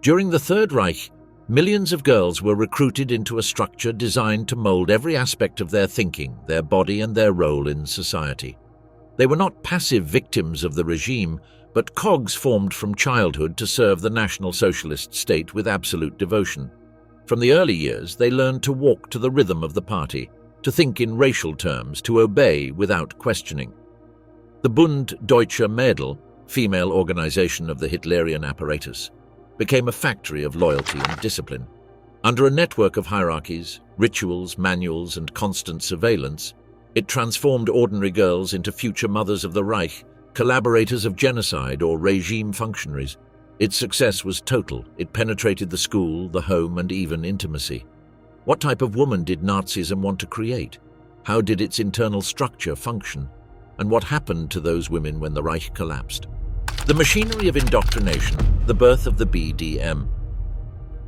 During the Third Reich, millions of girls were recruited into a structure designed to mold every aspect of their thinking, their body, and their role in society. They were not passive victims of the regime, but cogs formed from childhood to serve the National Socialist State with absolute devotion. From the early years, they learned to walk to the rhythm of the party, to think in racial terms, to obey without questioning. The Bund Deutscher Mädel, female organization of the Hitlerian apparatus, became a factory of loyalty and discipline. Under a network of hierarchies, rituals, manuals, and constant surveillance, it transformed ordinary girls into future mothers of the Reich, collaborators of genocide, or regime functionaries. Its success was total. It penetrated the school, the home, and even intimacy. What type of woman did Nazism want to create? How did its internal structure function? And what happened to those women when the Reich collapsed? The machinery of indoctrination, the birth of the BDM.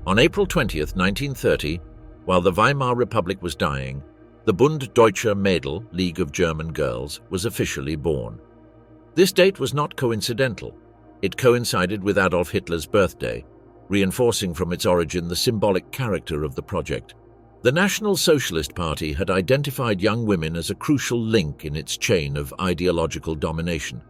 On April 20th, 1930, while the Weimar Republic was dying, the Bund Deutscher Mädel, League of German Girls, was officially born. This date was not coincidental. It coincided with Adolf Hitler's birthday, reinforcing from its origin the symbolic character of the project. The National Socialist Party had identified young women as a crucial link in its chain of ideological domination.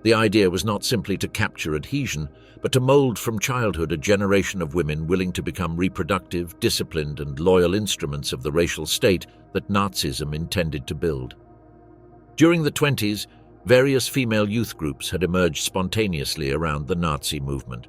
The idea was not simply to capture adhesion, but to mold from childhood a generation of women willing to become reproductive, disciplined, and loyal instruments of the racial state that Nazism intended to build. During the 1920s, various female youth groups had emerged spontaneously around the Nazi movement.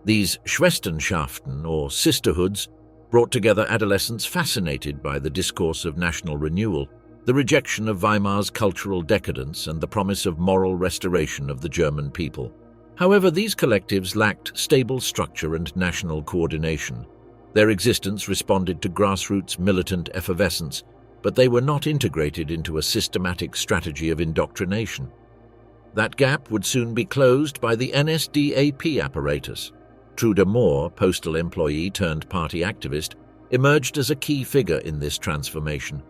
These Schwesternschaften, or sisterhoods, brought together adolescents fascinated by the discourse of national renewal, the rejection of Weimar's cultural decadence, and the promise of moral restoration of the German people. However, these collectives lacked stable structure and national coordination. Their existence responded to grassroots militant effervescence, but they were not integrated into a systematic strategy of indoctrination. That gap would soon be closed by the NSDAP apparatus. Trude Moore, postal employee turned party activist, emerged as a key figure in this transformation.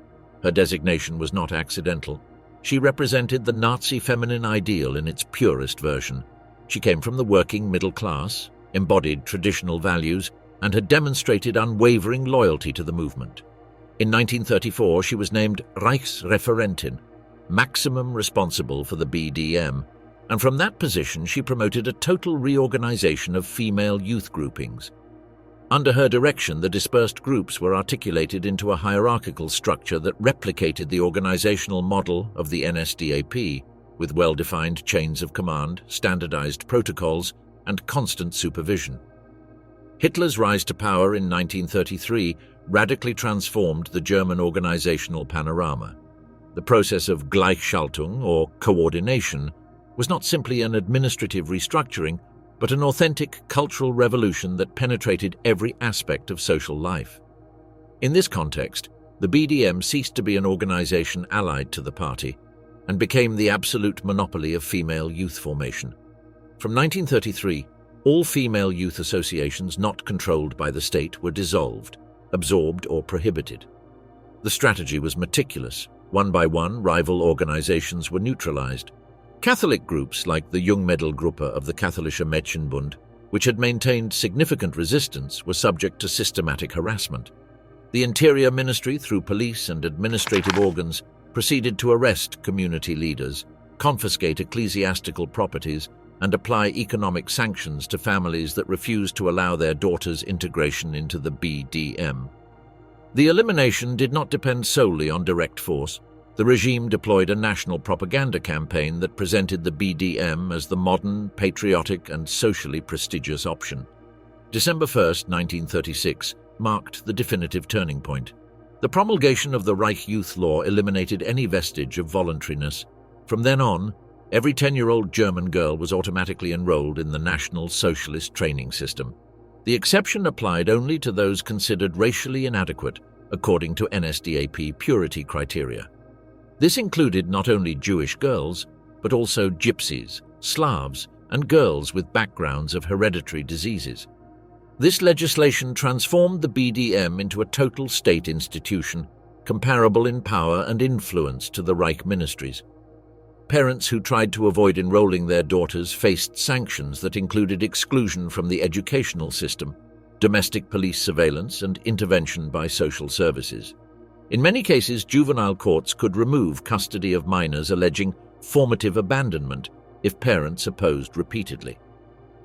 Her designation was not accidental. She represented the Nazi feminine ideal in its purest version. She came from the working middle class, embodied traditional values, and had demonstrated unwavering loyalty to the movement. In 1934, she was named Reichsreferentin, maximum responsible for the BDM, and from that position she promoted a total reorganization of female youth groupings. Under her direction, the dispersed groups were articulated into a hierarchical structure that replicated the organizational model of the NSDAP, with well-defined chains of command, standardized protocols, and constant supervision. Hitler's rise to power in 1933 radically transformed the German organizational panorama. The process of Gleichschaltung, or coordination, was not simply an administrative restructuring, but an authentic cultural revolution that penetrated every aspect of social life. In this context, the BDM ceased to be an organization allied to the party and became the absolute monopoly of female youth formation. From 1933, all female youth associations not controlled by the state were dissolved, absorbed, or prohibited. The strategy was meticulous. One by one, rival organizations were neutralized. Catholic groups like the Jungmädelgruppe of the Katholische Mädchenbund, which had maintained significant resistance, were subject to systematic harassment. The Interior Ministry, through police and administrative organs, proceeded to arrest community leaders, confiscate ecclesiastical properties, and apply economic sanctions to families that refused to allow their daughters' integration into the BDM. The elimination did not depend solely on direct force. The regime deployed a national propaganda campaign that presented the BDM as the modern, patriotic, and socially prestigious option. December 1, 1936, marked the definitive turning point. The promulgation of the Reich Youth Law eliminated any vestige of voluntariness. From then on, every 10-year-old German girl was automatically enrolled in the National Socialist training system. The exception applied only to those considered racially inadequate, according to NSDAP purity criteria. This included not only Jewish girls, but also gypsies, Slavs, and girls with backgrounds of hereditary diseases. This legislation transformed the BDM into a total state institution, comparable in power and influence to the Reich ministries. Parents who tried to avoid enrolling their daughters faced sanctions that included exclusion from the educational system, domestic police surveillance, and intervention by social services. In many cases, juvenile courts could remove custody of minors alleging formative abandonment if parents opposed repeatedly.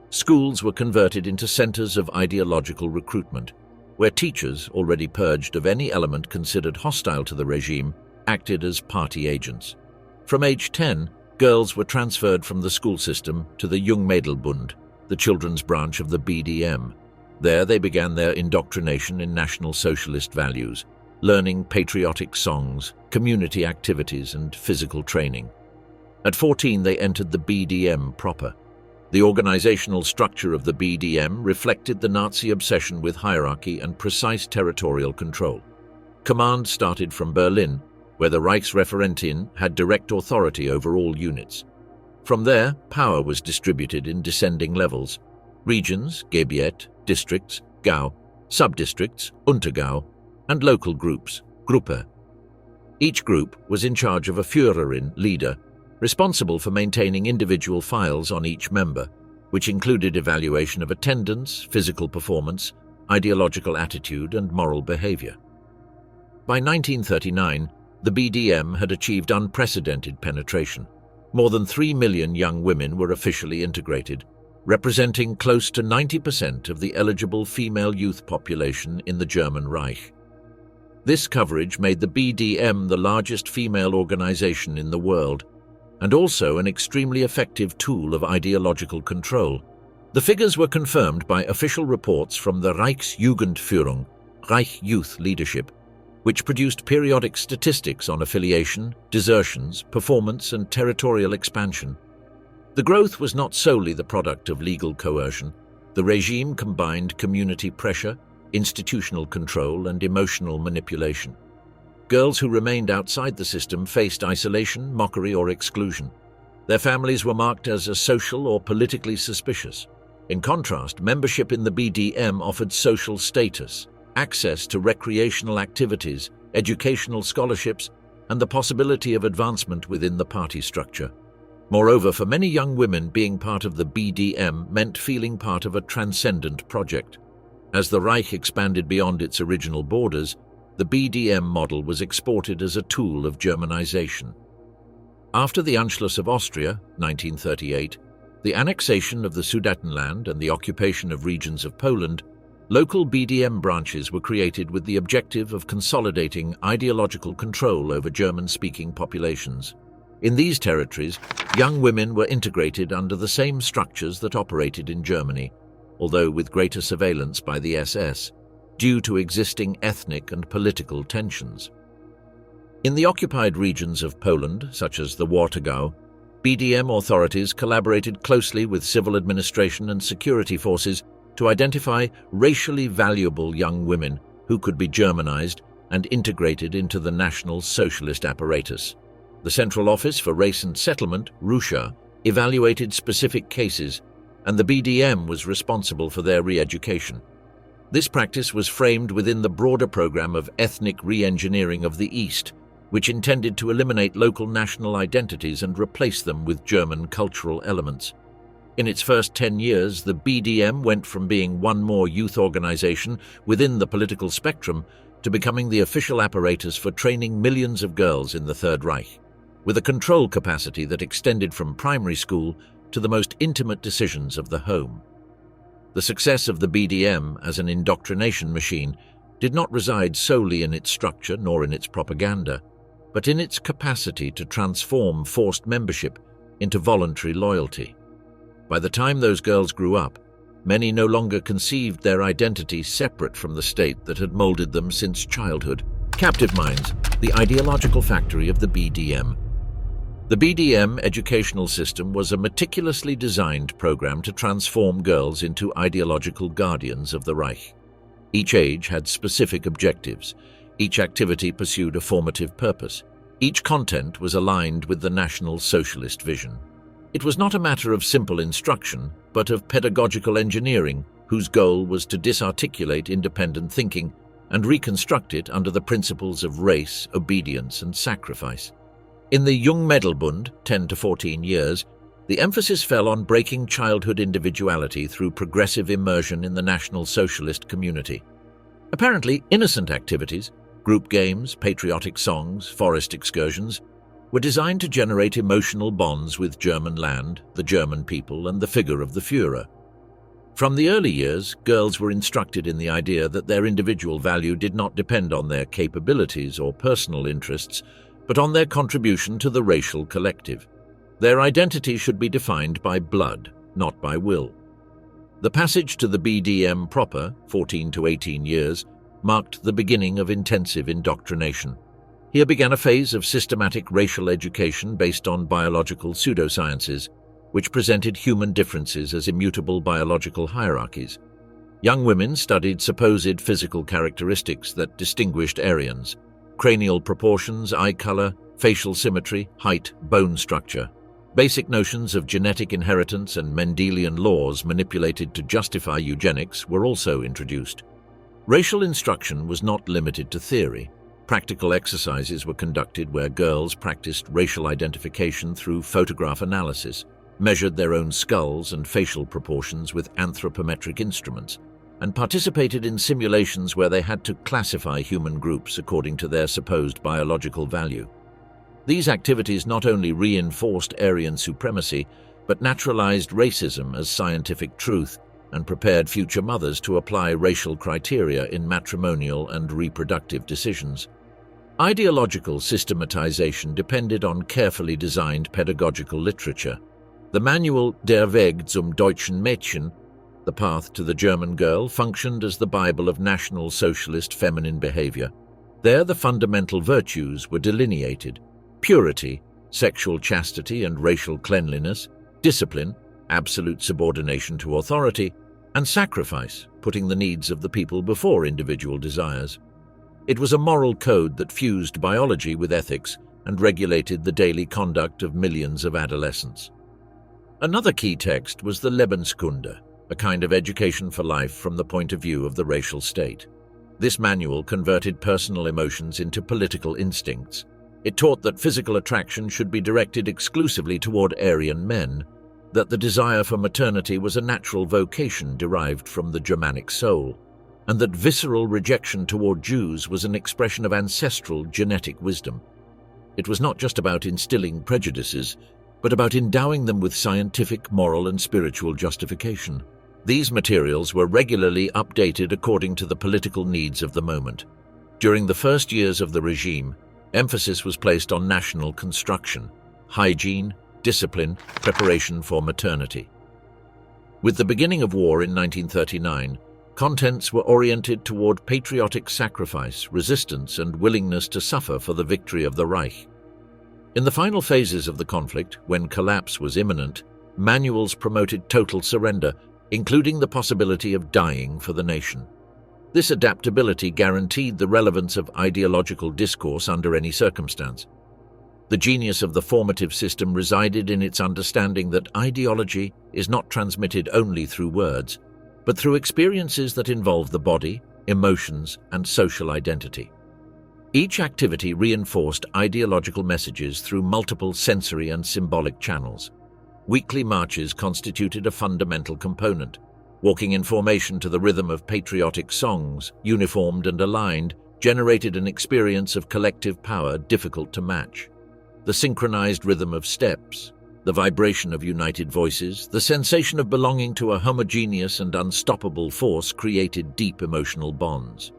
Schools were converted into centers of ideological recruitment, where teachers, already purged of any element considered hostile to the regime, acted as party agents. From age 10, girls were transferred from the school system to the Bund, the children's branch of the BDM. There they began their indoctrination in National Socialist values, learning patriotic songs, community activities, and physical training. At 14, they entered the BDM proper. The organizational structure of the BDM reflected the Nazi obsession with hierarchy and precise territorial control. Command started from Berlin, where the Reichsreferentin had direct authority over all units. From there, power was distributed in descending levels: regions, Gebiet, districts, Gau, subdistricts, Untergau, and local groups, Gruppe. Each group was in charge of a Führerin, leader, responsible for maintaining individual files on each member, which included evaluation of attendance, physical performance, ideological attitude, and moral behavior. By 1939, the BDM had achieved unprecedented penetration. More than 3 million young women were officially integrated, representing close to 90% of the eligible female youth population in the German Reich. This coverage made the BDM the largest female organization in the world, and also an extremely effective tool of ideological control. The figures were confirmed by official reports from the Reichsjugendführung, Reich Youth Leadership, which produced periodic statistics on affiliation, desertions, performance, and territorial expansion. The growth was not solely the product of legal coercion. The regime combined community pressure, institutional control, and emotional manipulation. Girls who remained outside the system faced isolation, mockery, or exclusion. Their families were marked as asocial or politically suspicious. In contrast, membership in the BDM offered social status, access to recreational activities, educational scholarships, and the possibility of advancement within the party structure. Moreover, for many young women, being part of the BDM meant feeling part of a transcendent project. As the Reich expanded beyond its original borders, the BDM model was exported as a tool of Germanization. After the Anschluss of Austria, 1938, the annexation of the Sudetenland and the occupation of regions of Poland, local BDM branches were created with the objective of consolidating ideological control over German-speaking populations. In these territories, young women were integrated under the same structures that operated in Germany, although with greater surveillance by the SS, due to existing ethnic and political tensions. In the occupied regions of Poland, such as the Warthegau, BDM authorities collaborated closely with civil administration and security forces to identify racially valuable young women who could be Germanized and integrated into the National Socialist apparatus. The Central Office for Race and Settlement, RUSHA, evaluated specific cases, and the BDM was responsible for their re-education. This practice was framed within the broader program of ethnic re-engineering of the East, which intended to eliminate local national identities and replace them with German cultural elements. In its first 10 years, the BDM went from being one more youth organization within the political spectrum to becoming the official apparatus for training millions of girls in the Third Reich, with a control capacity that extended from primary school to the most intimate decisions of the home. The success of the BDM as an indoctrination machine did not reside solely in its structure nor in its propaganda, but in its capacity to transform forced membership into voluntary loyalty. By the time those girls grew up, many no longer conceived their identity separate from the state that had molded them since childhood. Captive minds, the ideological factory of the BDM. The BDM educational system was a meticulously designed program to transform girls into ideological guardians of the Reich. Each age had specific objectives. Each activity pursued a formative purpose. Each content was aligned with the National Socialist vision. It was not a matter of simple instruction, but of pedagogical engineering, whose goal was to disarticulate independent thinking and reconstruct it under the principles of race, obedience, and sacrifice. In the Jung Mädelbund, 10 to 14 years, the emphasis fell on breaking childhood individuality through progressive immersion in the National Socialist community. Apparently innocent activities, group games, patriotic songs, forest excursions, were designed to generate emotional bonds with German land, the German people, and the figure of the Führer. From the early years, girls were instructed in the idea that their individual value did not depend on their capabilities or personal interests, but on their contribution to the racial collective. Their identity should be defined by blood, not by will. The passage to the BDM proper, 14 to 18 years, marked the beginning of intensive indoctrination. Here began a phase of systematic racial education based on biological pseudosciences, which presented human differences as immutable biological hierarchies. Young women studied supposed physical characteristics that distinguished Aryans: cranial proportions, eye color, facial symmetry, height, bone structure. Basic notions of genetic inheritance and Mendelian laws manipulated to justify eugenics were also introduced. Racial instruction was not limited to theory. Practical exercises were conducted where girls practiced racial identification through photograph analysis, measured their own skulls and facial proportions with anthropometric instruments, and participated in simulations where they had to classify human groups according to their supposed biological value. These activities not only reinforced Aryan supremacy, but naturalized racism as scientific truth and prepared future mothers to apply racial criteria in matrimonial and reproductive decisions. Ideological systematization depended on carefully designed pedagogical literature. The manual Der Weg zum Deutschen Mädchen, The Path to the German Girl, functioned as the Bible of National Socialist feminine behavior. There the fundamental virtues were delineated: purity, sexual chastity and racial cleanliness, discipline, absolute subordination to authority, and sacrifice, putting the needs of the people before individual desires. It was a moral code that fused biology with ethics and regulated the daily conduct of millions of adolescents. Another key text was the Lebenskunde, a kind of education for life from the point of view of the racial state. This manual converted personal emotions into political instincts. It taught that physical attraction should be directed exclusively toward Aryan men, that the desire for maternity was a natural vocation derived from the Germanic soul, and that visceral rejection toward Jews was an expression of ancestral genetic wisdom. It was not just about instilling prejudices, but about endowing them with scientific, moral, and spiritual justification. These materials were regularly updated according to the political needs of the moment. During the first years of the regime, emphasis was placed on national construction, hygiene, discipline, preparation for maternity. With the beginning of war in 1939, contents were oriented toward patriotic sacrifice, resistance, and willingness to suffer for the victory of the Reich. In the final phases of the conflict, when collapse was imminent, manuals promoted total surrender, including the possibility of dying for the nation. This adaptability guaranteed the relevance of ideological discourse under any circumstance. The genius of the formative system resided in its understanding that ideology is not transmitted only through words, but through experiences that involve the body, emotions, and social identity. Each activity reinforced ideological messages through multiple sensory and symbolic channels. Weekly marches constituted a fundamental component. Walking in formation to the rhythm of patriotic songs, uniformed and aligned, generated an experience of collective power difficult to match. The synchronized rhythm of steps, the vibration of united voices, the sensation of belonging to a homogeneous and unstoppable force created deep emotional bonds.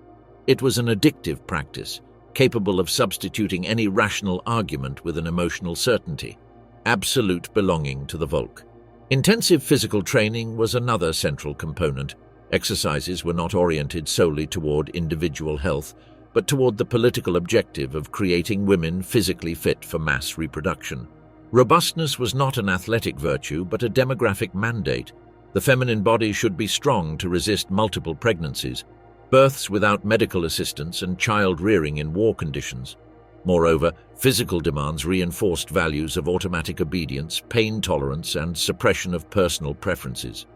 It was an addictive practice, capable of substituting any rational argument with an emotional certainty, absolute belonging to the Volk. Intensive physical training was another central component. Exercises were not oriented solely toward individual health, but toward the political objective of creating women physically fit for mass reproduction. Robustness was not an athletic virtue, but a demographic mandate. The feminine body should be strong to resist multiple pregnancies, births without medical assistance, and child rearing in war conditions. Moreover, physical demands reinforced values of automatic obedience, pain tolerance, and suppression of personal preferences.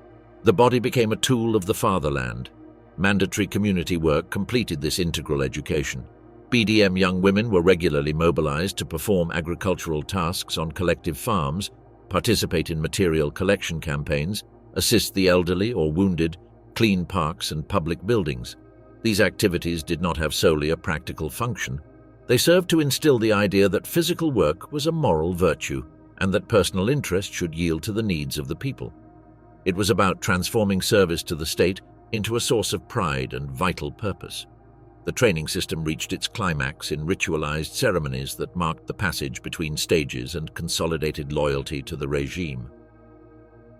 The body became a tool of the fatherland. Mandatory community work completed this integral education. BDM young women were regularly mobilized to perform agricultural tasks on collective farms, participate in material collection campaigns, assist the elderly or wounded, clean parks and public buildings. These activities did not have solely a practical function. They served to instill the idea that physical work was a moral virtue and that personal interest should yield to the needs of the people. It was about transforming service to the state into a source of pride and vital purpose. The training system reached its climax in ritualized ceremonies that marked the passage between stages and consolidated loyalty to the regime.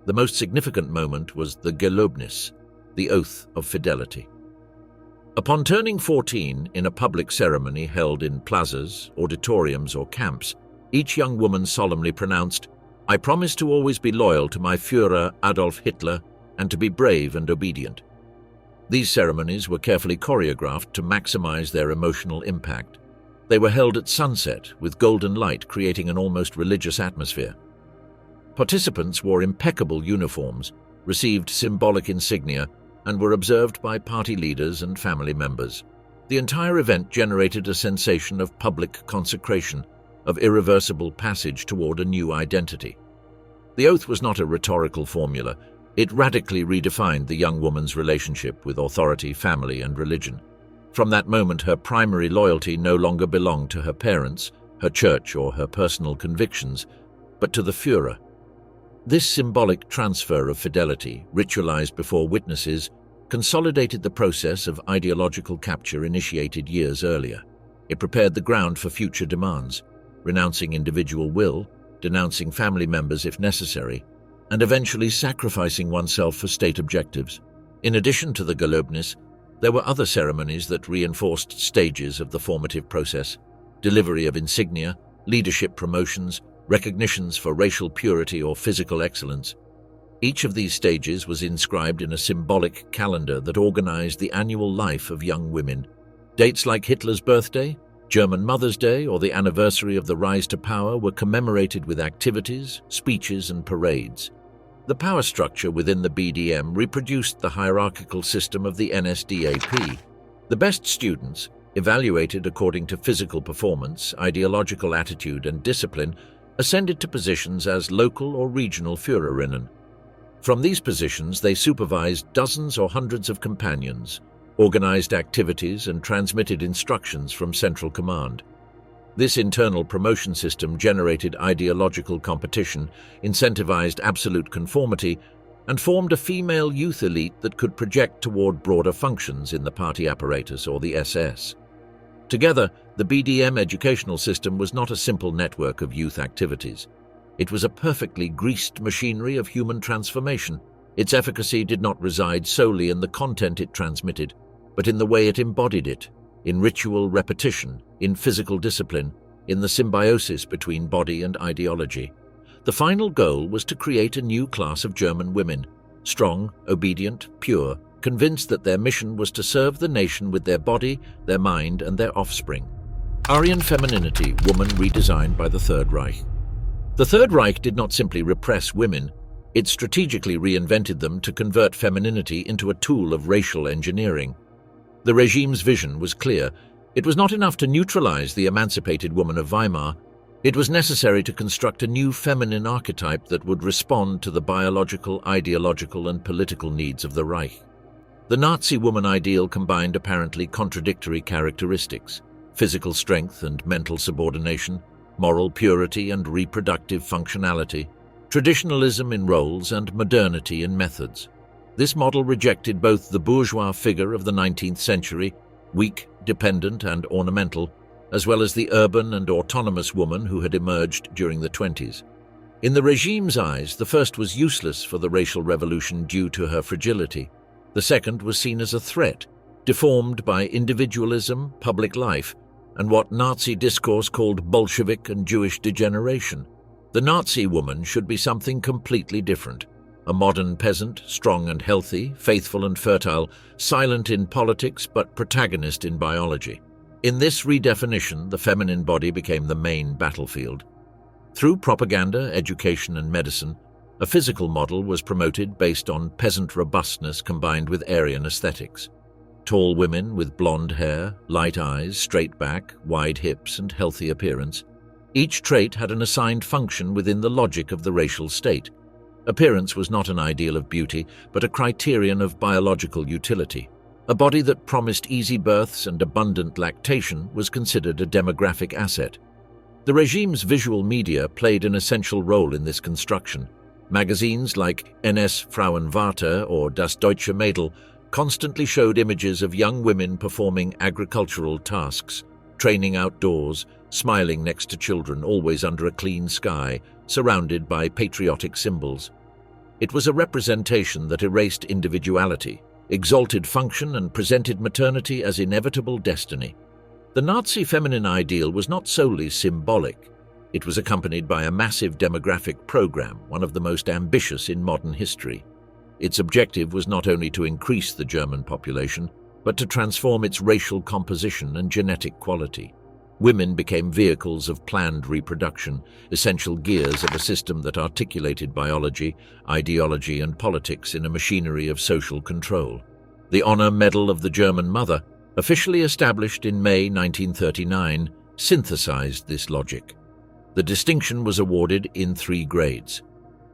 The most significant moment was the Gelöbnis, the oath of fidelity. Upon turning 14 in a public ceremony held in plazas, auditoriums, or camps, each young woman solemnly pronounced, "I promise to always be loyal to my Führer Adolf Hitler and to be brave and obedient." These ceremonies were carefully choreographed to maximize their emotional impact. They were held at sunset, with golden light creating an almost religious atmosphere. Participants wore impeccable uniforms, received symbolic insignia, and were observed by party leaders and family members. The entire event generated a sensation of public consecration, of irreversible passage toward a new identity. The oath was not a rhetorical formula. It radically redefined the young woman's relationship with authority, family, and religion. From that moment, her primary loyalty no longer belonged to her parents, her church, or her personal convictions, but to the Führer. This symbolic transfer of fidelity, ritualized before witnesses, consolidated the process of ideological capture initiated years earlier. It prepared the ground for future demands, renouncing individual will, denouncing family members if necessary, and eventually sacrificing oneself for state objectives. In addition to the Gelöbnis, there were other ceremonies that reinforced stages of the formative process: delivery of insignia, leadership promotions, recognitions for racial purity or physical excellence. Each of these stages was inscribed in a symbolic calendar that organized the annual life of young women. Dates like Hitler's birthday, German Mother's Day, or the anniversary of the rise to power were commemorated with activities, speeches, and parades. The power structure within the BDM reproduced the hierarchical system of the NSDAP. The best students, evaluated according to physical performance, ideological attitude, and discipline, ascended to positions as local or regional Führerinnen. From these positions, they supervised dozens or hundreds of companions, organized activities, and transmitted instructions from central command. This internal promotion system generated ideological competition, incentivized absolute conformity, and formed a female youth elite that could project toward broader functions in the party apparatus or the SS. Together, the BDM educational system was not a simple network of youth activities. It was a perfectly greased machinery of human transformation. Its efficacy did not reside solely in the content it transmitted, but in the way it embodied it, in ritual repetition, in physical discipline, in the symbiosis between body and ideology. The final goal was to create a new class of German women, strong, obedient, pure, convinced that their mission was to serve the nation with their body, their mind, and their offspring. Aryan femininity, woman redesigned by the Third Reich. The Third Reich did not simply repress women, it strategically reinvented them to convert femininity into a tool of racial engineering. The regime's vision was clear. It was not enough to neutralize the emancipated woman of Weimar. It was necessary to construct a new feminine archetype that would respond to the biological, ideological, and political needs of the Reich. The Nazi woman ideal combined apparently contradictory characteristics: physical strength and mental subordination, moral purity and reproductive functionality, traditionalism in roles and modernity in methods. This model rejected both the bourgeois figure of the 19th century, weak, dependent, and ornamental, as well as the urban and autonomous woman who had emerged during the 20s. In the regime's eyes, the first was useless for the racial revolution due to her fragility. The second was seen as a threat, deformed by individualism, public life, and what Nazi discourse called Bolshevik and Jewish degeneration. The Nazi woman should be something completely different. A modern peasant, strong and healthy, faithful and fertile, silent in politics but protagonist in biology. In this redefinition, the feminine body became the main battlefield. Through propaganda, education, and medicine, a physical model was promoted based on peasant robustness combined with Aryan aesthetics. Tall women with blonde hair, light eyes, straight back, wide hips, and healthy appearance. Each trait had an assigned function within the logic of the racial state. Appearance was not an ideal of beauty, but a criterion of biological utility. A body that promised easy births and abundant lactation was considered a demographic asset. The regime's visual media played an essential role in this construction. Magazines like NS Frauenwarte or Das Deutsche Mädel constantly showed images of young women performing agricultural tasks, training outdoors, smiling next to children, always under a clean sky, surrounded by patriotic symbols. It was a representation that erased individuality, exalted function, and presented maternity as inevitable destiny. The Nazi feminine ideal was not solely symbolic. It was accompanied by a massive demographic program, one of the most ambitious in modern history. Its objective was not only to increase the German population, but to transform its racial composition and genetic quality. Women became vehicles of planned reproduction, essential gears of a system that articulated biology, ideology, and politics in a machinery of social control. The Honor Medal of the German Mother, officially established in May 1939, synthesized this logic. The distinction was awarded in 3 grades: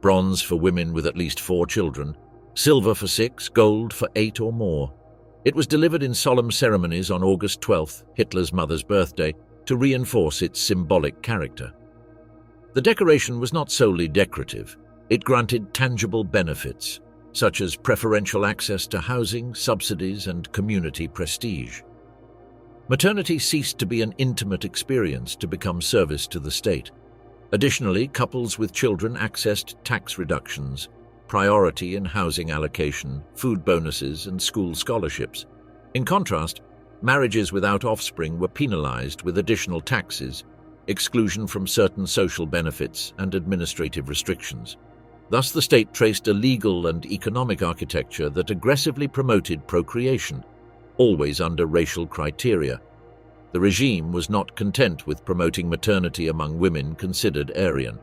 bronze for women with at least 4 children, silver for 6, gold for 8 or more. It was delivered in solemn ceremonies on August 12th, Hitler's mother's birthday, to reinforce its symbolic character. The decoration was not solely decorative. It granted tangible benefits, such as preferential access to housing, subsidies, and community prestige. Maternity ceased to be an intimate experience to become service to the state. Additionally, couples with children accessed tax reductions, priority in housing allocation, food bonuses, and school scholarships. In contrast, marriages without offspring were penalized with additional taxes, exclusion from certain social benefits, and administrative restrictions. Thus, the state traced a legal and economic architecture that aggressively promoted procreation, always under racial criteria. The regime was not content with promoting maternity among women considered Aryan.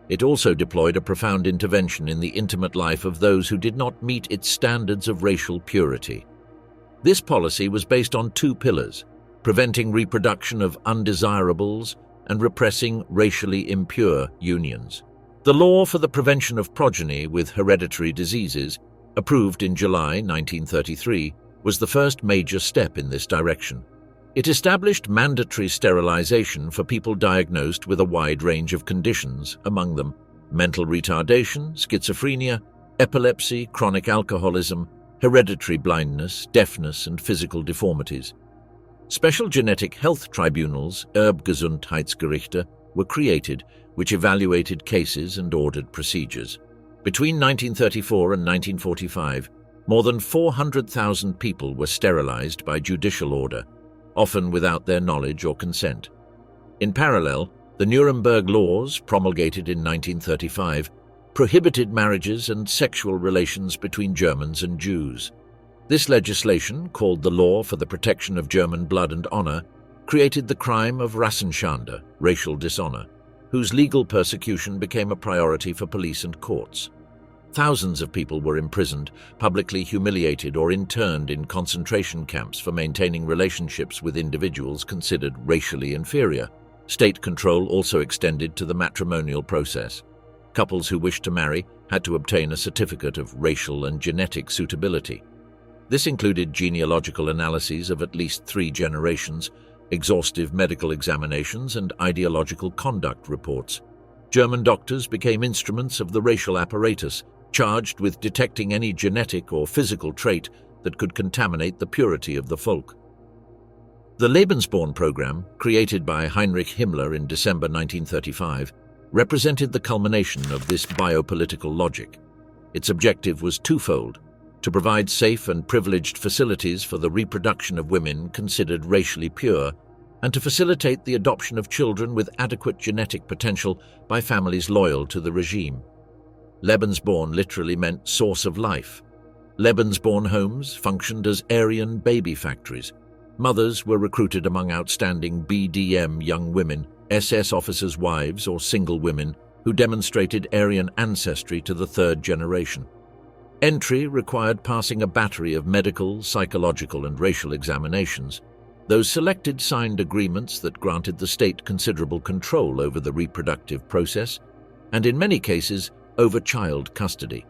It also deployed a profound intervention in the intimate life of those who did not meet its standards of racial purity. This policy was based on 2 pillars: preventing reproduction of undesirables and repressing racially impure unions. The law for the prevention of progeny with hereditary diseases, approved in July 1933, was the first major step in this direction. It established mandatory sterilization for people diagnosed with a wide range of conditions, among them mental retardation, schizophrenia, epilepsy, chronic alcoholism, hereditary blindness, deafness, and physical deformities. Special genetic health tribunals, Erbgesundheitsgerichte, were created, which evaluated cases and ordered procedures. Between 1934 and 1945, more than 400,000 people were sterilized by judicial order, often without their knowledge or consent. In parallel, the Nuremberg laws, promulgated in 1935, prohibited marriages and sexual relations between Germans and Jews. This legislation, called the Law for the Protection of German Blood and Honor, created the crime of Rassenschande, racial dishonor, whose legal persecution became a priority for police and courts. Thousands of people were imprisoned, publicly humiliated, or interned in concentration camps for maintaining relationships with individuals considered racially inferior. State control also extended to the matrimonial process. Couples who wished to marry had to obtain a certificate of racial and genetic suitability. This included genealogical analyses of at least 3 generations, exhaustive medical examinations, and ideological conduct reports. German doctors became instruments of the racial apparatus, charged with detecting any genetic or physical trait that could contaminate the purity of the folk. The Lebensborn program, created by Heinrich Himmler in December 1935, represented the culmination of this biopolitical logic. Its objective was twofold: to provide safe and privileged facilities for the reproduction of women considered racially pure, and to facilitate the adoption of children with adequate genetic potential by families loyal to the regime. Lebensborn literally meant source of life. Lebensborn homes functioned as Aryan baby factories. Mothers were recruited among outstanding BDM young women, SS officers' wives, or single women who demonstrated Aryan ancestry to the 3rd generation. Entry required passing a battery of medical, psychological, and racial examinations. Those selected signed agreements that granted the state considerable control over the reproductive process, and in many cases, over child custody.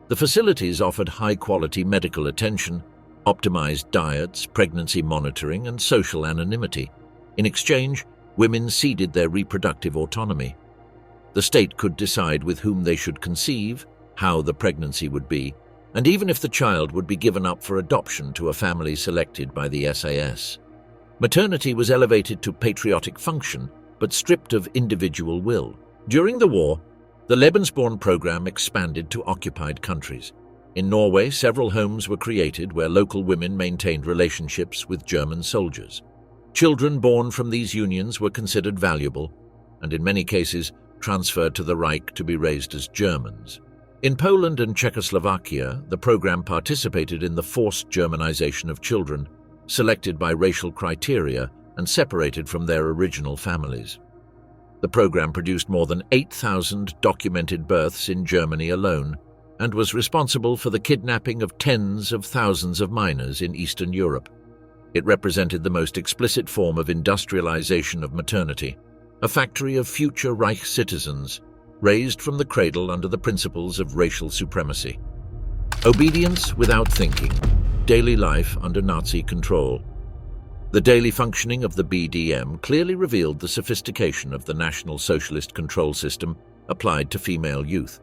The facilities offered high-quality medical attention, optimized diets, pregnancy monitoring, and social anonymity. In exchange, women ceded their reproductive autonomy. The state could decide with whom they should conceive, how the pregnancy would be, and even if the child would be given up for adoption to a family selected by the SAS. Maternity was elevated to patriotic function, but stripped of individual will. During the war, the Lebensborn program expanded to occupied countries. In Norway, several homes were created where local women maintained relationships with German soldiers. Children born from these unions were considered valuable, and in many cases transferred to the Reich to be raised as Germans. In Poland and Czechoslovakia, the program participated in the forced Germanization of children, selected by racial criteria and separated from their original families. The program produced more than 8,000 documented births in Germany alone, and was responsible for the kidnapping of tens of thousands of minors in Eastern Europe. It represented the most explicit form of industrialization of maternity, a factory of future Reich citizens, raised from the cradle under the principles of racial supremacy. Obedience without thinking, daily life under Nazi control. The daily functioning of the BDM clearly revealed the sophistication of the National Socialist control system applied to female youth.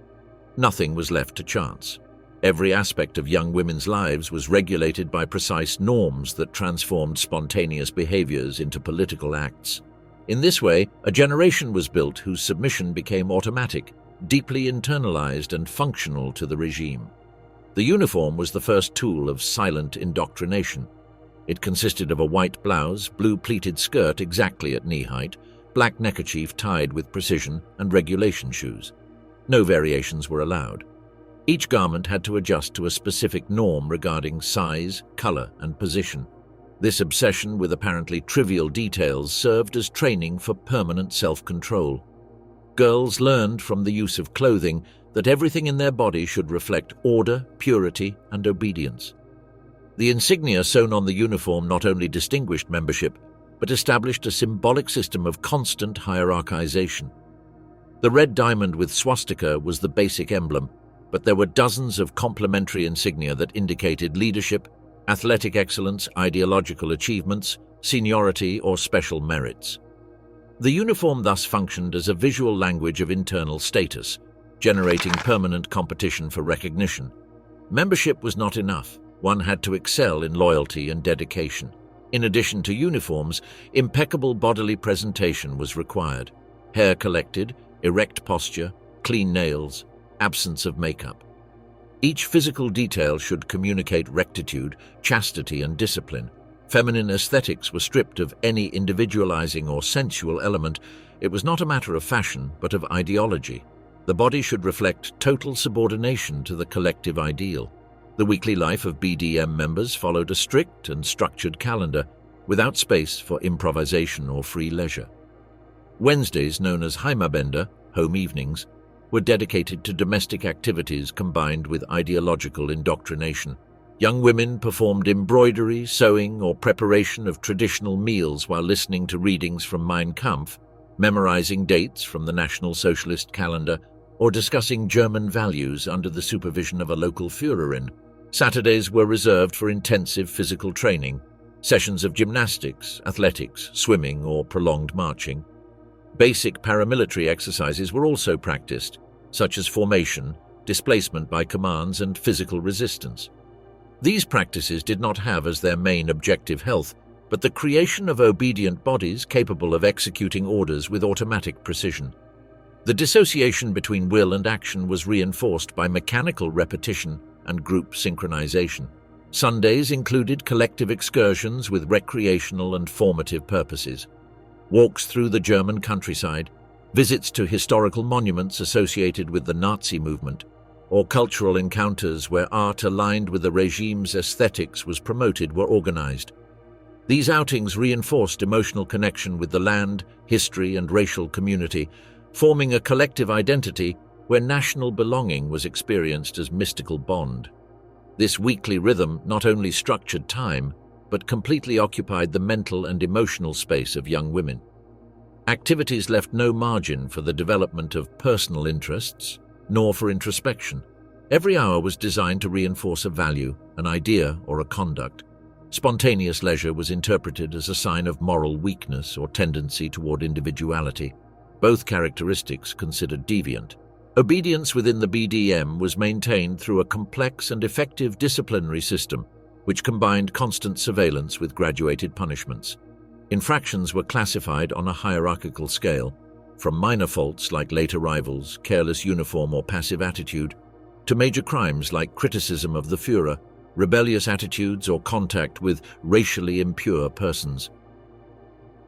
Nothing was left to chance. Every aspect of young women's lives was regulated by precise norms that transformed spontaneous behaviors into political acts. In this way, a generation was built whose submission became automatic, deeply internalized and functional to the regime. The uniform was the first tool of silent indoctrination. It consisted of a white blouse, blue pleated skirt exactly at knee height, black neckerchief tied with precision, and regulation shoes. No variations were allowed. Each garment had to adjust to a specific norm regarding size, color, and position. This obsession with apparently trivial details served as training for permanent self-control. Girls learned from the use of clothing that everything in their body should reflect order, purity, and obedience. The insignia sewn on the uniform not only distinguished membership, but established a symbolic system of constant hierarchization. The red diamond with swastika was the basic emblem, but there were dozens of complementary insignia that indicated leadership, athletic excellence, ideological achievements, seniority, or special merits. The uniform thus functioned as a visual language of internal status, generating permanent competition for recognition. Membership was not enough. One had to excel in loyalty and dedication. In addition to uniforms, impeccable bodily presentation was required. Hair collected, erect posture, clean nails, absence of makeup. Each physical detail should communicate rectitude, chastity, and discipline. Feminine aesthetics were stripped of any individualizing or sensual element. It was not a matter of fashion, but of ideology. The body should reflect total subordination to the collective ideal. The weekly life of BDM members followed a strict and structured calendar, without space for improvisation or free leisure. Wednesdays, known as Heimabende, home evenings, were dedicated to domestic activities combined with ideological indoctrination. Young women performed embroidery, sewing, or preparation of traditional meals while listening to readings from Mein Kampf, memorizing dates from the National Socialist calendar, or discussing German values under the supervision of a local Führerin. Saturdays were reserved for intensive physical training, sessions of gymnastics, athletics, swimming, or prolonged marching. Basic paramilitary exercises were also practiced, such as formation, displacement by commands, and physical resistance. These practices did not have as their main objective health, but the creation of obedient bodies capable of executing orders with automatic precision. The dissociation between will and action was reinforced by mechanical repetition and group synchronization. Sundays included collective excursions with recreational and formative purposes. Walks through the German countryside, visits to historical monuments associated with the Nazi movement, or cultural encounters where art aligned with the regime's aesthetics was promoted were organized. These outings reinforced emotional connection with the land, history, and racial community, forming a collective identity where national belonging was experienced as mystical bond. This weekly rhythm not only structured time, but completely occupied the mental and emotional space of young women. Activities left no margin for the development of personal interests, nor for introspection. Every hour was designed to reinforce a value, an idea, or a conduct. Spontaneous leisure was interpreted as a sign of moral weakness or tendency toward individuality, both characteristics considered deviant. Obedience within the BDM was maintained through a complex and effective disciplinary system, which combined constant surveillance with graduated punishments. Infractions were classified on a hierarchical scale, from minor faults like late arrivals, careless uniform, or passive attitude, to major crimes like criticism of the Führer, rebellious attitudes, or contact with racially impure persons.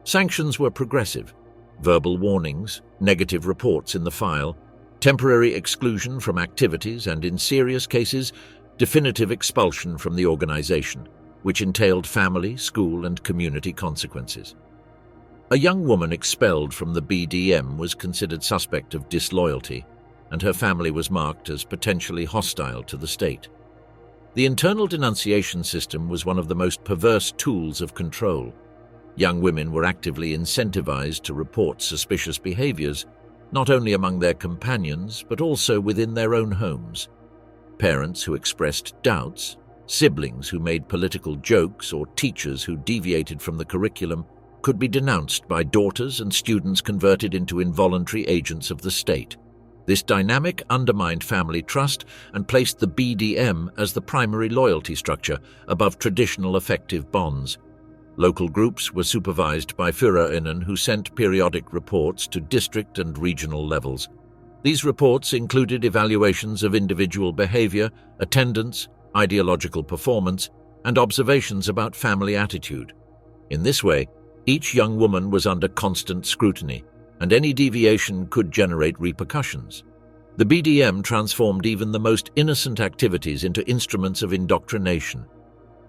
Sanctions were progressive: verbal warnings, negative reports in the file, temporary exclusion from activities, and in serious cases, definitive expulsion from the organization, which entailed family, school, and community consequences. A young woman expelled from the BDM was considered suspect of disloyalty, and her family was marked as potentially hostile to the state. The internal denunciation system was one of the most perverse tools of control. Young women were actively incentivized to report suspicious behaviors, not only among their companions, but also within their own homes. Parents who expressed doubts, siblings who made political jokes, or teachers who deviated from the curriculum could be denounced by daughters, and students converted into involuntary agents of the state. This dynamic undermined family trust and placed the BDM as the primary loyalty structure above traditional affective bonds. Local groups were supervised by Führerinnen who sent periodic reports to district and regional levels. These reports included evaluations of individual behavior, attendance, ideological performance, and observations about family attitude. In this way, each young woman was under constant scrutiny, and any deviation could generate repercussions. The BDM transformed even the most innocent activities into instruments of indoctrination.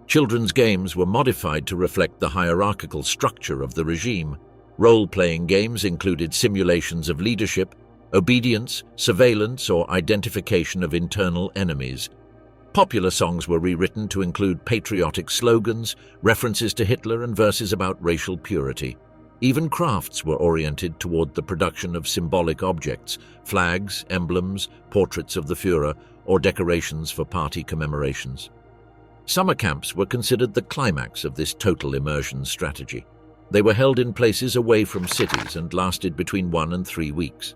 Children's games were modified to reflect the hierarchical structure of the regime. Role-playing games included simulations of leadership, obedience, surveillance, or identification of internal enemies. Popular songs were rewritten to include patriotic slogans, references to Hitler, and verses about racial purity. Even crafts were oriented toward the production of symbolic objects, flags, emblems, portraits of the Führer, or decorations for party commemorations. Summer camps were considered the climax of this total immersion strategy. They were held in places away from cities and lasted between 1 and 3 weeks.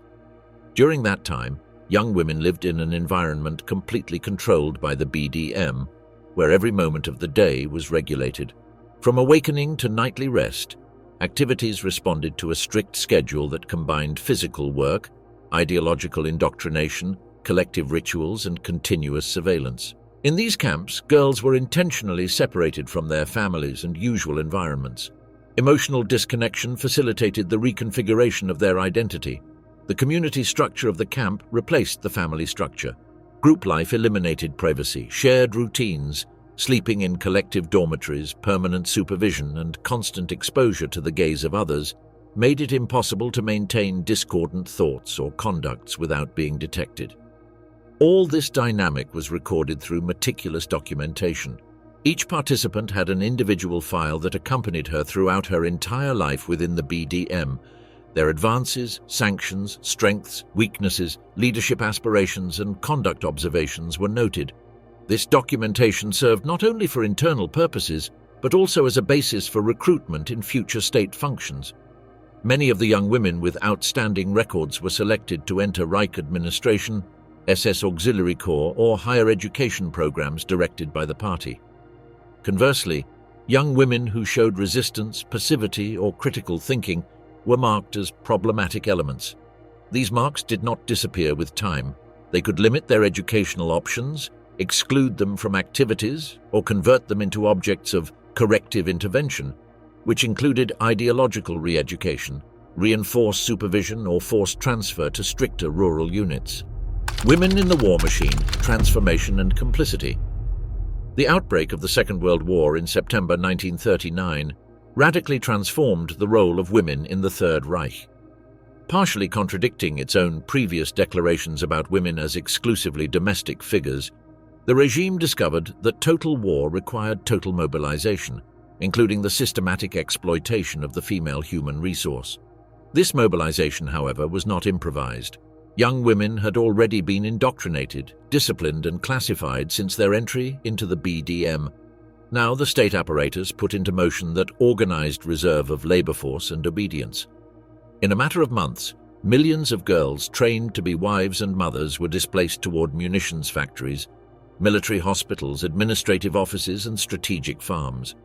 During that time, young women lived in an environment completely controlled by the BDM, where every moment of the day was regulated. From awakening to nightly rest, activities responded to a strict schedule that combined physical work, ideological indoctrination, collective rituals, and continuous surveillance. In these camps, girls were intentionally separated from their families and usual environments. Emotional disconnection facilitated the reconfiguration of their identity. The community structure of the camp replaced the family structure. Group life eliminated privacy, shared routines, sleeping in collective dormitories, permanent supervision, and constant exposure to the gaze of others made it impossible to maintain discordant thoughts or conducts without being detected. All this dynamic was recorded through meticulous documentation. Each participant had an individual file that accompanied her throughout her entire life within the BDM. Their advances, sanctions, strengths, weaknesses, leadership aspirations, and conduct observations were noted. This documentation served not only for internal purposes, but also as a basis for recruitment in future state functions. Many of the young women with outstanding records were selected to enter Reich administration, SS Auxiliary Corps, or higher education programs directed by the party. Conversely, young women who showed resistance, passivity, or critical thinking were marked as problematic elements. These marks did not disappear with time. They could limit their educational options, exclude them from activities, or convert them into objects of corrective intervention, which included ideological re-education, reinforced supervision, or forced transfer to stricter rural units. Women in the war machine, transformation and complicity. The outbreak of the Second World War in September 1939 radically transformed the role of women in the Third Reich. Partially contradicting its own previous declarations about women as exclusively domestic figures, the regime discovered that total war required total mobilization, including the systematic exploitation of the female human resource. This mobilization, however, was not improvised. Young women had already been indoctrinated, disciplined and classified since their entry into the BDM. Now the state apparatus put into motion that organized reserve of labor force and obedience. In a matter of months, millions of girls trained to be wives and mothers were displaced toward munitions factories, military hospitals, administrative offices and strategic farms.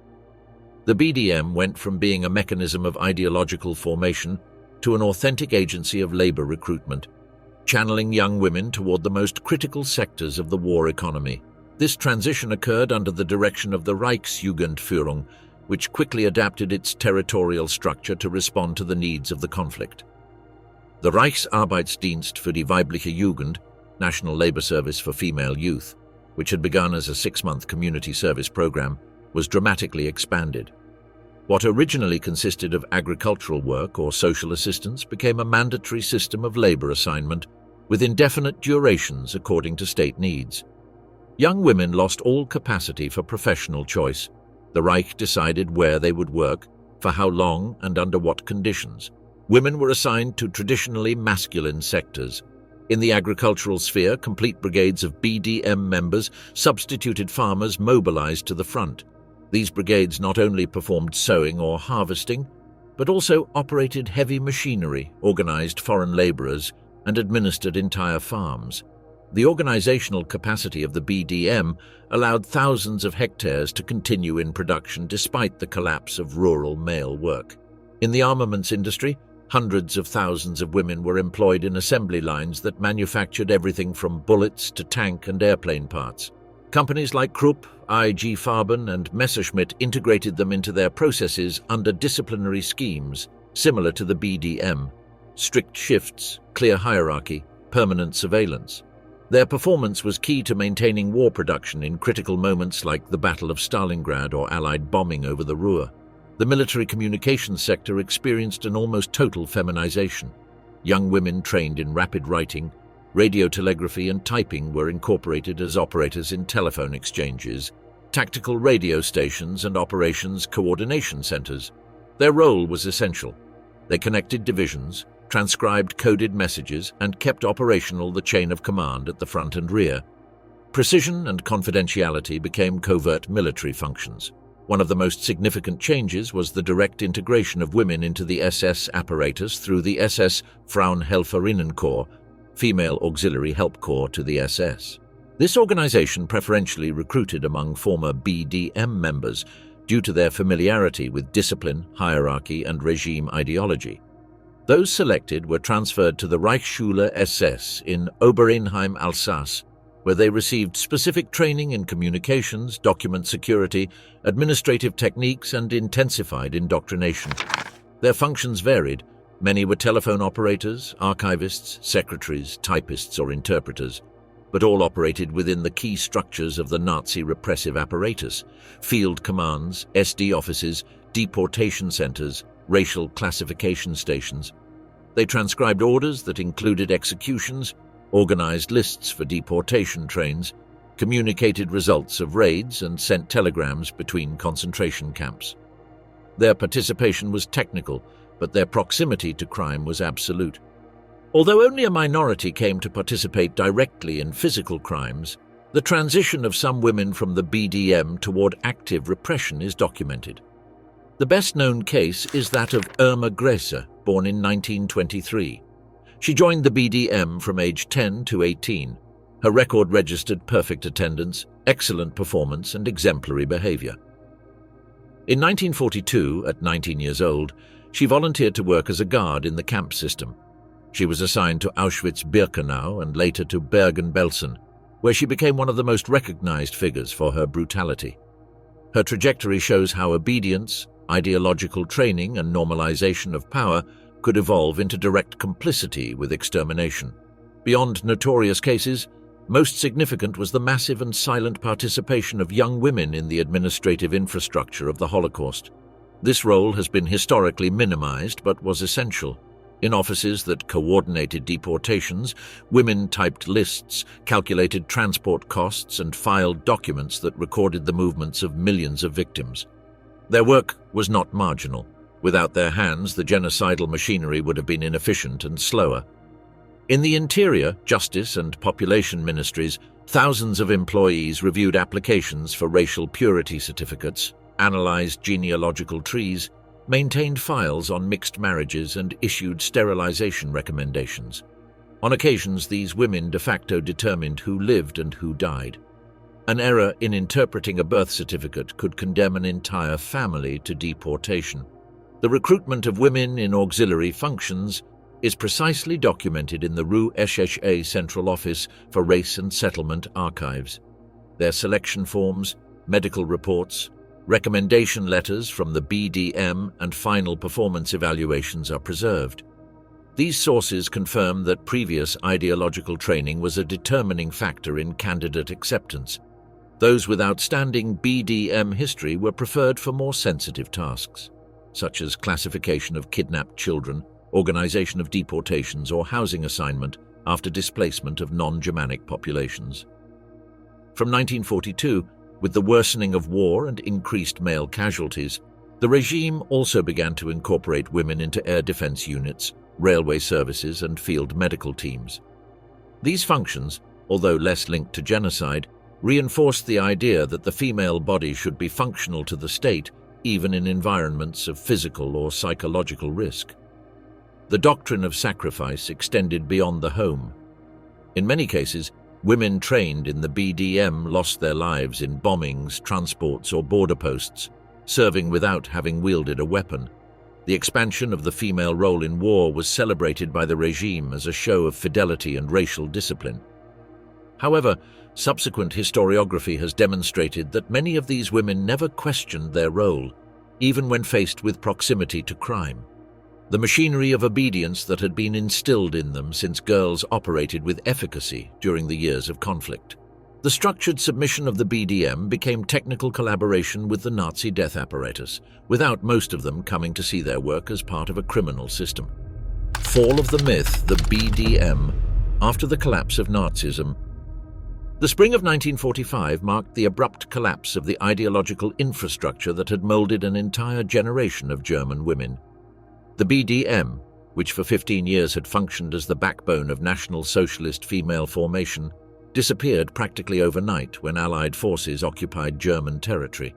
The BDM went from being a mechanism of ideological formation to an authentic agency of labor recruitment, channeling young women toward the most critical sectors of the war economy. This transition occurred under the direction of the Reichsjugendführung, which quickly adapted its territorial structure to respond to the needs of the conflict. The Reichsarbeitsdienst für die weibliche Jugend, National Labor Service for Female Youth, which had begun as a 6-month community service program, was dramatically expanded. What originally consisted of agricultural work or social assistance became a mandatory system of labor assignment with indefinite durations according to state needs. Young women lost all capacity for professional choice. The Reich decided where they would work, for how long and under what conditions. Women were assigned to traditionally masculine sectors. In the agricultural sphere, complete brigades of BDM members substituted farmers mobilized to the front. These brigades not only performed sowing or harvesting, but also operated heavy machinery, organized foreign laborers, and administered entire farms. The organizational capacity of the BDM allowed thousands of hectares to continue in production despite the collapse of rural male work. In the armaments industry, hundreds of thousands of women were employed in assembly lines that manufactured everything from bullets to tank and airplane parts. Companies like Krupp, IG Farben, and Messerschmitt integrated them into their processes under disciplinary schemes similar to the BDM: strict shifts, clear hierarchy, permanent surveillance. Their performance was key to maintaining war production in critical moments like the Battle of Stalingrad or Allied bombing over the Ruhr. The military communications sector experienced an almost total feminization. Young women trained in rapid writing, radiotelegraphy and typing were incorporated as operators in telephone exchanges, tactical radio stations and operations coordination centers. Their role was essential. They connected divisions, transcribed coded messages, and kept operational the chain of command at the front and rear. Precision and confidentiality became covert military functions. One of the most significant changes was the direct integration of women into the SS apparatus through the SS Frauenhelferinnenkorps, Female Auxiliary Help Corps to the SS. This organization preferentially recruited among former BDM members due to their familiarity with discipline, hierarchy, and regime ideology. Those selected were transferred to the Reichsschule SS in Oberinheim, Alsace, where they received specific training in communications, document security, administrative techniques, and intensified indoctrination. Their functions varied. Many were telephone operators, archivists, secretaries, typists, or interpreters, but all operated within the key structures of the Nazi repressive apparatus: field commands, SD offices, deportation centers, racial classification stations. They transcribed orders that included executions, organized lists for deportation trains, communicated results of raids, and sent telegrams between concentration camps. Their participation was technical, but their proximity to crime was absolute. Although only a minority came to participate directly in physical crimes, the transition of some women from the BDM toward active repression is documented. The best-known case is that of Irma Gräse, born in 1923. She joined the BDM from age 10 to 18. Her record registered perfect attendance, excellent performance, and exemplary behavior. In 1942, at 19 years old, she volunteered to work as a guard in the camp system. She was assigned to Auschwitz-Birkenau and later to Bergen-Belsen, where she became one of the most recognized figures for her brutality. Her trajectory shows how obedience, ideological training, and normalization of power could evolve into direct complicity with extermination. Beyond notorious cases, most significant was the massive and silent participation of young women in the administrative infrastructure of the Holocaust. This role has been historically minimized but was essential. In offices that coordinated deportations, women typed lists, calculated transport costs, and filed documents that recorded the movements of millions of victims. Their work was not marginal. Without their hands, the genocidal machinery would have been inefficient and slower. In the Interior, Justice, and Population Ministries, thousands of employees reviewed applications for racial purity certificates, analyzed genealogical trees, maintained files on mixed marriages, and issued sterilization recommendations. On occasions, these women de facto determined who lived and who died. An error in interpreting a birth certificate could condemn an entire family to deportation. The recruitment of women in auxiliary functions is precisely documented in the Rue SHA Central Office for Race and Settlement Archives. Their selection forms, medical reports, recommendation letters from the BDM, and final performance evaluations are preserved. These sources confirm that previous ideological training was a determining factor in candidate acceptance. Those with outstanding BDM history were preferred for more sensitive tasks, such as classification of kidnapped children, organization of deportations, or housing assignment after displacement of non-Germanic populations. From 1942, with the worsening of war and increased male casualties, the regime also began to incorporate women into air defense units, railway services, and field medical teams. These functions, although less linked to genocide, reinforced the idea that the female body should be functional to the state even in environments of physical or psychological risk. The doctrine of sacrifice extended beyond the home. In many cases, women trained in the BDM lost their lives in bombings, transports, or border posts, serving without having wielded a weapon. The expansion of the female role in war was celebrated by the regime as a show of fidelity and racial discipline. However, subsequent historiography has demonstrated that many of these women never questioned their role, even when faced with proximity to crime. The machinery of obedience that had been instilled in them since girls operated with efficacy during the years of conflict. The structured submission of the BDM became technical collaboration with the Nazi death apparatus, without most of them coming to see their work as part of a criminal system. Fall of the myth, the BDM, after the collapse of Nazism. The spring of 1945 marked the abrupt collapse of the ideological infrastructure that had molded an entire generation of German women. The BDM, which for 15 years had functioned as the backbone of National Socialist female formation, disappeared practically overnight when Allied forces occupied German territory.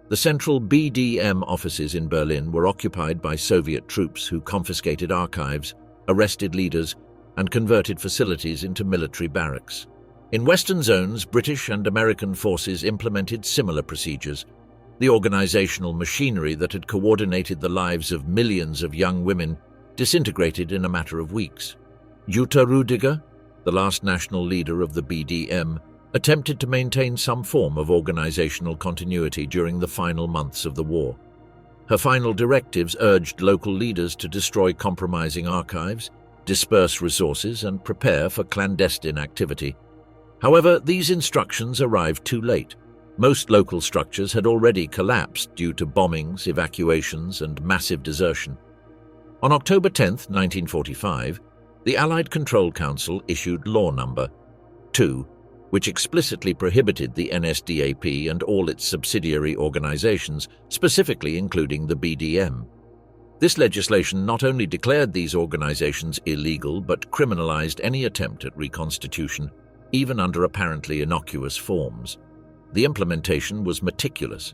The central BDM offices in Berlin were occupied by Soviet troops who confiscated archives, arrested leaders, and converted facilities into military barracks. In Western zones, British and American forces implemented similar procedures. The organizational machinery that had coordinated the lives of millions of young women disintegrated in a matter of weeks. Jutta Rüdiger, the last national leader of the BDM, attempted to maintain some form of organizational continuity during the final months of the war. Her final directives urged local leaders to destroy compromising archives, disperse resources, and prepare for clandestine activity. However, these instructions arrived too late. Most local structures had already collapsed due to bombings, evacuations, and massive desertion. On October 10, 1945, the Allied Control Council issued Law No. 2, which explicitly prohibited the NSDAP and all its subsidiary organizations, specifically including the BDM. This legislation not only declared these organizations illegal, but criminalized any attempt at reconstitution, even under apparently innocuous forms. The implementation was meticulous.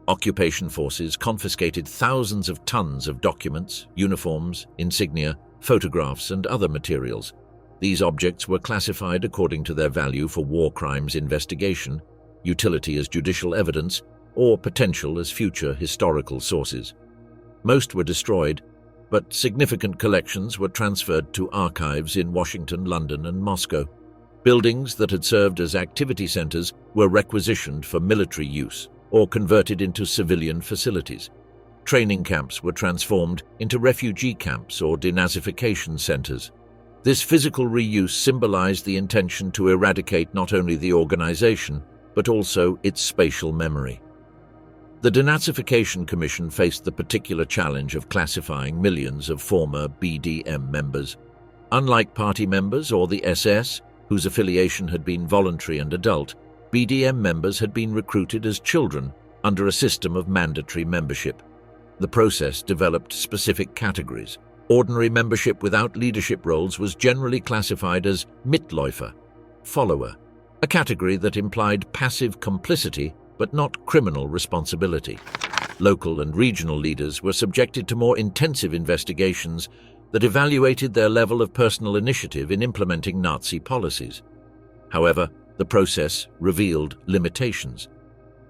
Occupation forces confiscated thousands of tons of documents, uniforms, insignia, photographs, and other materials. These objects were classified according to their value for war crimes investigation, utility as judicial evidence, or potential as future historical sources. Most were destroyed, but significant collections were transferred to archives in Washington, London, and Moscow. Buildings that had served as activity centers were requisitioned for military use or converted into civilian facilities. Training camps were transformed into refugee camps or denazification centers. This physical reuse symbolized the intention to eradicate not only the organization, but also its spatial memory. The Denazification Commission faced the particular challenge of classifying millions of former BDM members. Unlike party members or the SS, whose affiliation had been voluntary and adult, BDM members had been recruited as children under a system of mandatory membership. The process developed specific categories. Ordinary membership without leadership roles was generally classified as Mitläufer, follower, a category that implied passive complicity but not criminal responsibility. Local and regional leaders were subjected to more intensive investigations that evaluated their level of personal initiative in implementing Nazi policies. However, the process revealed limitations.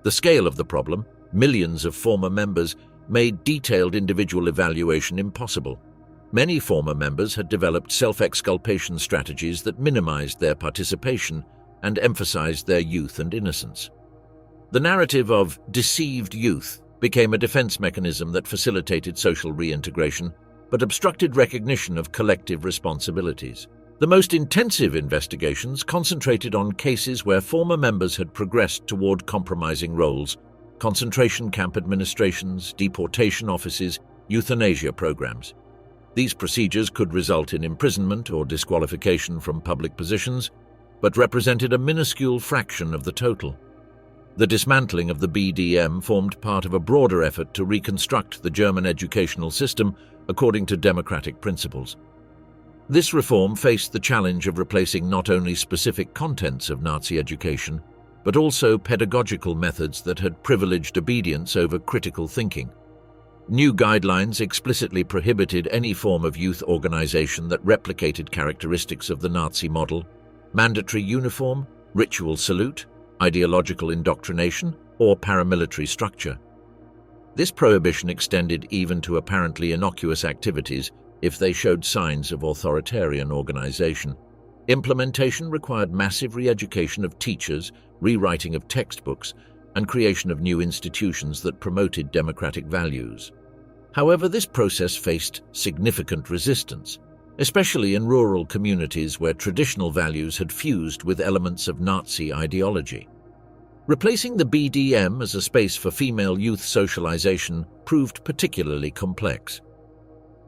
The scale of the problem, millions of former members, made detailed individual evaluation impossible. Many former members had developed self-exculpation strategies that minimized their participation and emphasized their youth and innocence. The narrative of deceived youth became a defense mechanism that facilitated social reintegration, but obstructed recognition of collective responsibilities. The most intensive investigations concentrated on cases where former members had progressed toward compromising roles: concentration camp administrations, deportation offices, euthanasia programs. These procedures could result in imprisonment or disqualification from public positions, but represented a minuscule fraction of the total. The dismantling of the BDM formed part of a broader effort to reconstruct the German educational system according to democratic principles. This reform faced the challenge of replacing not only specific contents of Nazi education, but also pedagogical methods that had privileged obedience over critical thinking. New guidelines explicitly prohibited any form of youth organization that replicated characteristics of the Nazi model: mandatory uniform, ritual salute, ideological indoctrination, or paramilitary structure. This prohibition extended even to apparently innocuous activities if they showed signs of authoritarian organization. Implementation required massive re-education of teachers, rewriting of textbooks, and creation of new institutions that promoted democratic values. However, this process faced significant resistance, especially in rural communities where traditional values had fused with elements of Nazi ideology. Replacing the BDM as a space for female youth socialization proved particularly complex.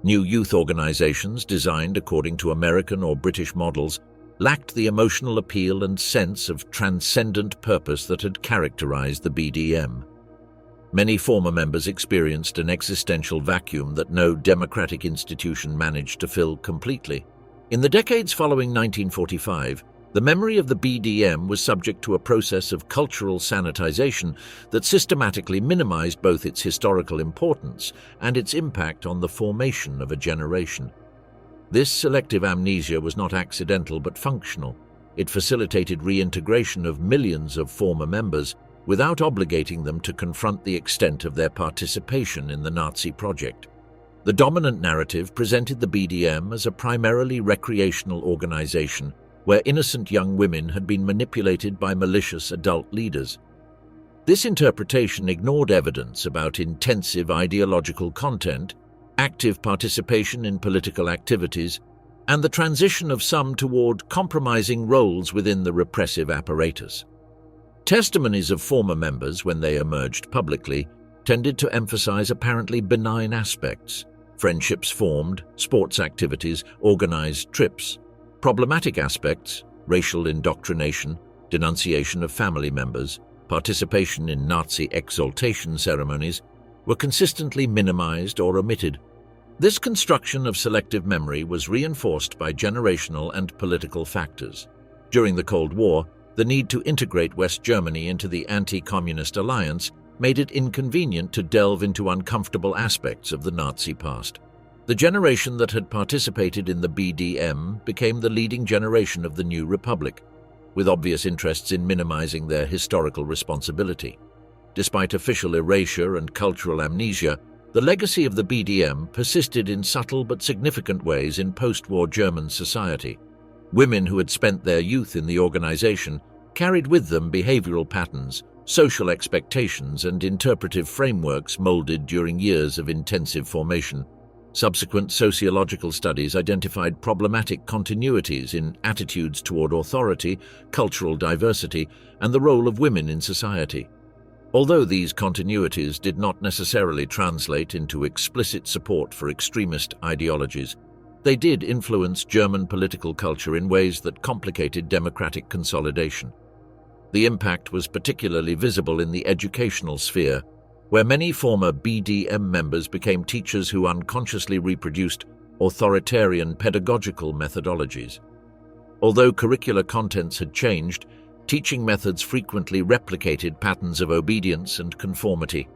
New youth organizations, designed according to American or British models, lacked the emotional appeal and sense of transcendent purpose that had characterized the BDM. Many former members experienced an existential vacuum that no democratic institution managed to fill completely. In the decades following 1945, the memory of the BDM was subject to a process of cultural sanitization that systematically minimized both its historical importance and its impact on the formation of a generation. This selective amnesia was not accidental but functional. It facilitated reintegration of millions of former members without obligating them to confront the extent of their participation in the Nazi project. The dominant narrative presented the BDM as a primarily recreational organization where innocent young women had been manipulated by malicious adult leaders. This interpretation ignored evidence about intensive ideological content, active participation in political activities, and the transition of some toward compromising roles within the repressive apparatus. Testimonies of former members, when they emerged publicly, tended to emphasize apparently benign aspects: friendships formed, sports activities, organized trips. Problematic aspects, racial indoctrination, denunciation of family members, participation in Nazi exaltation ceremonies, were consistently minimized or omitted. This construction of selective memory was reinforced by generational and political factors. During the Cold War, the need to integrate West Germany into the anti-communist alliance made it inconvenient to delve into uncomfortable aspects of the Nazi past. The generation that had participated in the BDM became the leading generation of the new republic, with obvious interests in minimizing their historical responsibility. Despite official erasure and cultural amnesia, the legacy of the BDM persisted in subtle but significant ways in post-war German society. Women who had spent their youth in the organization carried with them behavioral patterns, social expectations, and interpretive frameworks molded during years of intensive formation. Subsequent sociological studies identified problematic continuities in attitudes toward authority, cultural diversity, and the role of women in society. Although these continuities did not necessarily translate into explicit support for extremist ideologies, they did influence German political culture in ways that complicated democratic consolidation. The impact was particularly visible in the educational sphere, where many former BDM members became teachers who unconsciously reproduced authoritarian pedagogical methodologies. Although curricular contents had changed, teaching methods frequently replicated patterns of obedience and conformity.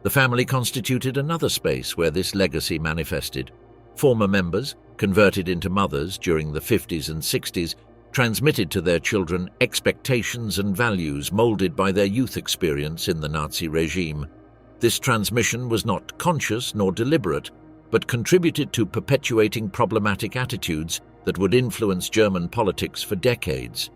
The family constituted another space where this legacy manifested. Former members, converted into mothers during the 50s and 60s, transmitted to their children expectations and values molded by their youth experience in the Nazi regime. This transmission was not conscious nor deliberate, but contributed to perpetuating problematic attitudes that would influence German politics for decades.